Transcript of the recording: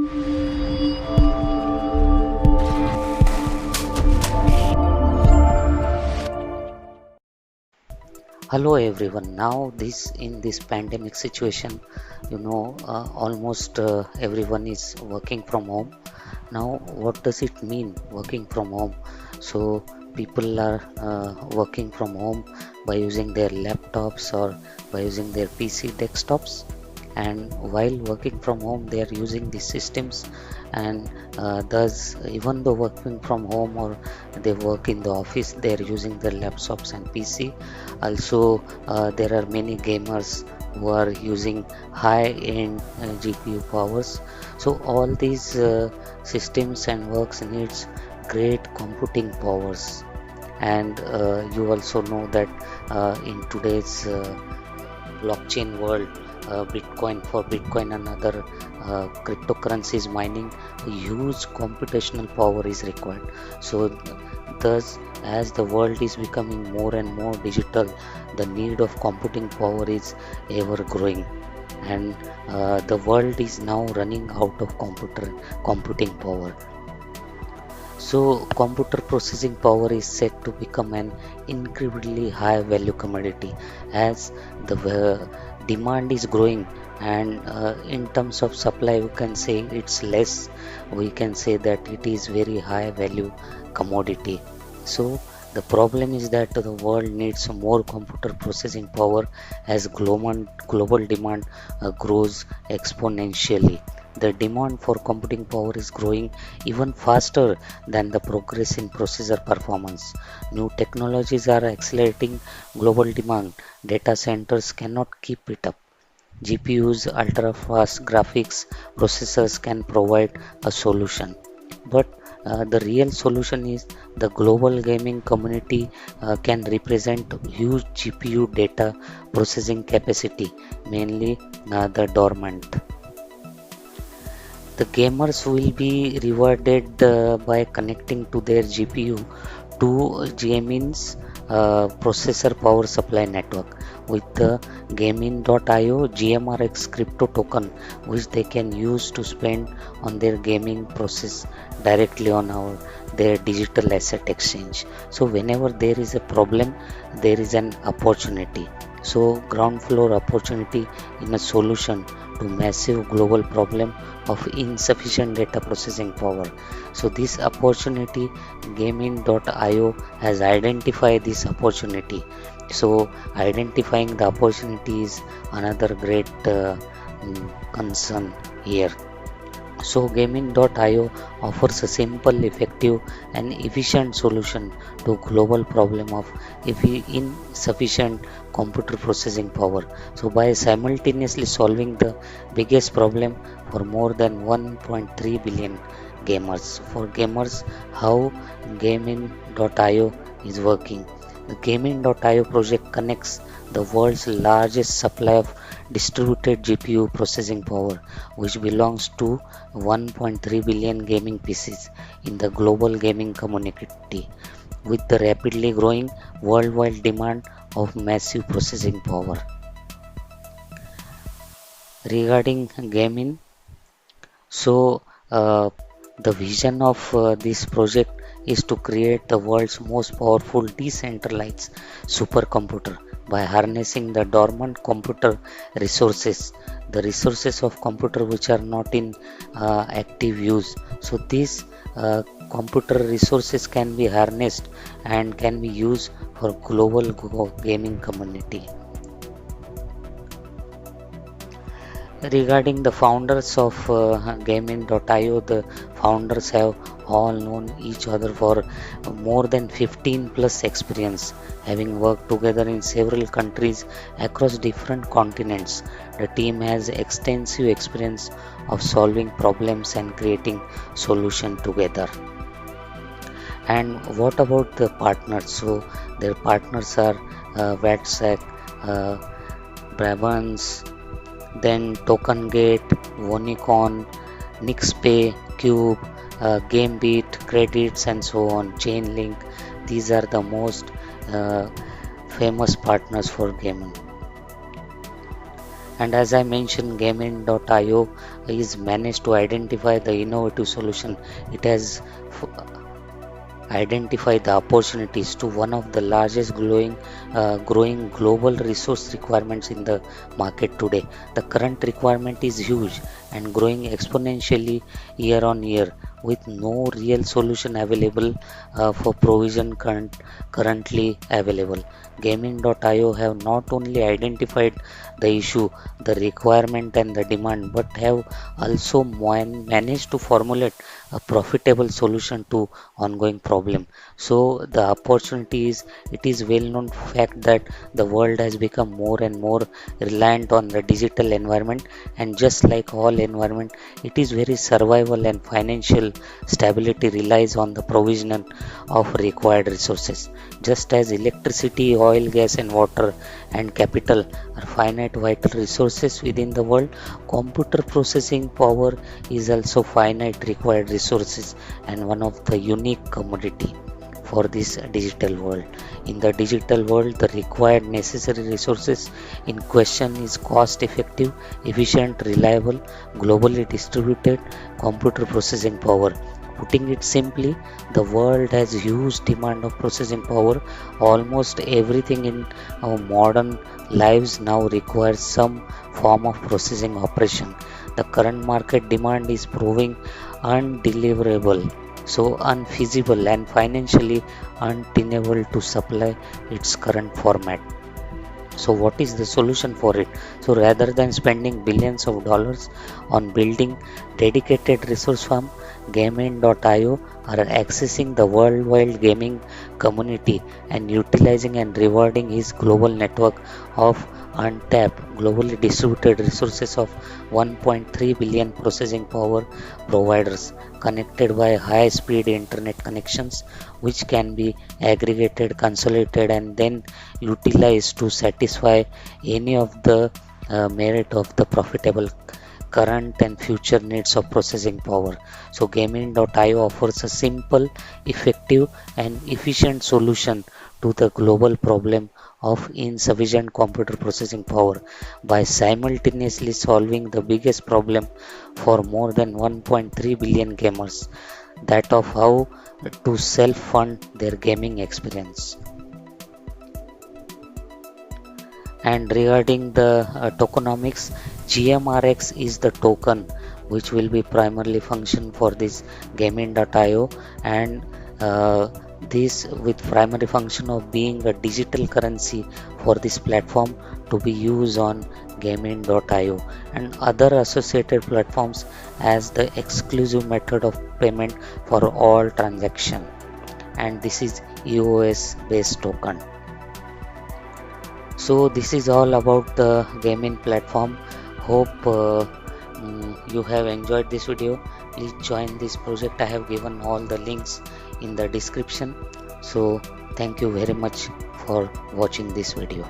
Hello everyone. Now in this pandemic situation, almost everyone is working from home. Now, what does it mean working from home? So people are working from home by using their laptops or by using their PC desktops. And while working from home, they are using these systems, and thus, even though working from home or they work in the office, they are using their laptops and PC. Also, there are many gamers who are using high-end GPU powers. So all these systems and works needs great computing powers. And you also know that in today's blockchain world, Bitcoin and other cryptocurrencies mining, a huge computational power is required. So thus, as the world is becoming more and more digital, the need of computing power is ever growing, and the world is now running out of computing power. So computer processing power is set to become an incredibly high value commodity as the demand is growing, and in terms of supply we can say it's less. We can say that it is very high value commodity. So the problem is that the world needs more computer processing power as global demand grows exponentially. The demand for computing power is growing even faster than the progress in processor performance. New technologies are accelerating global demand. Data centers cannot keep it up. GPUs, ultra fast graphics processors can provide a solution. But the real solution is the global gaming community can represent huge GPU data processing capacity, mainly the dormant. The gamers will be rewarded by connecting to their GPU to GMIN's processor power supply network with the Gamin.io GMRX crypto token, which they can use to spend on their gaming process directly on their digital asset exchange. So whenever there is a problem, there is an opportunity. So ground floor opportunity in a solution to massive global problem of insufficient data processing power. So this opportunity, Gaming.io has identified this opportunity. So identifying the opportunity is another great concern here. So Gaming.io offers a simple, effective and efficient solution to global problem of insufficient computer processing power. So by simultaneously solving the biggest problem for more than 1.3 billion gamers. For gamers, how Gaming.io is working. The Gaming.io project connects the world's largest supply of distributed GPU processing power, which belongs to 1.3 billion gaming PCs in the global gaming community, with the rapidly growing worldwide demand of massive processing power. Regarding gaming, so the vision of this project is to create the world's most powerful decentralized supercomputer by harnessing the dormant computer resources, the resources of computer which are not in active use. So these computer resources can be harnessed and can be used for global gaming community. Regarding the founders of Gaming.io, the founders have all known each other for more than 15 plus experience, having worked together in several countries across different continents. The team has extensive experience of solving problems and creating solutions together. And what about the partners? So their partners are WhatsApp, Brabants, then TokenGate, Wonicon, NixPay, Cube, GameBeat, Credits, and so on, Chainlink. These are the most famous partners for gaming. And as I mentioned, Gaming.io is managed to identify the innovative solution. It has identify the opportunities to one of the largest growing global resource requirements in the market today. The current requirement is huge and growing exponentially year on year, with no real solution available for provision currently available. Gaming.io have not only identified the issue, the requirement, and the demand, but have also managed to formulate a profitable solution to ongoing problem. So the opportunity is, it is well known fact that the world has become more and more reliant on the digital environment, and just like all environment, it is very survival and financial stability relies on the provision of required resources. Just as electricity, oil, gas, and water and capital are finite vital resources within the world, computer processing power is also finite required resources and one of the unique commodity for this digital world. In the digital world, the required necessary resources in question is cost effective, efficient, reliable, globally distributed computer processing power. Putting it simply, the world has huge demand of processing power. Almost everything in our modern lives now requires some form of processing operation. The current market demand is proving undeliverable, so unfeasible and financially untenable to supply its current format. So what is the solution for it? So rather than spending billions of dollars on building dedicated resource farm, Gaming.io are accessing the worldwide gaming community and utilizing and rewarding his global network of untapped, globally distributed resources of 1.3 billion processing power providers connected by high speed internet connections, which can be aggregated, consolidated, and then utilized to satisfy any of the merit of the profitable current and future needs of processing power. So Gaming.io offers a simple, effective, and efficient solution to the global problem of insufficient computer processing power by simultaneously solving the biggest problem for more than 1.3 billion gamers, that of how to self-fund their gaming experience. And regarding the tokenomics, GMRX is the token which will be primarily function for this Gaming.io, and this with primary function of being a digital currency for this platform to be used on Gaming.io and other associated platforms as the exclusive method of payment for all transaction. And this is EOS based token. So this is all about the gaming platform. Hope you have enjoyed this video. Please join this project. I have given all the links in the description. So thank you very much for watching this video.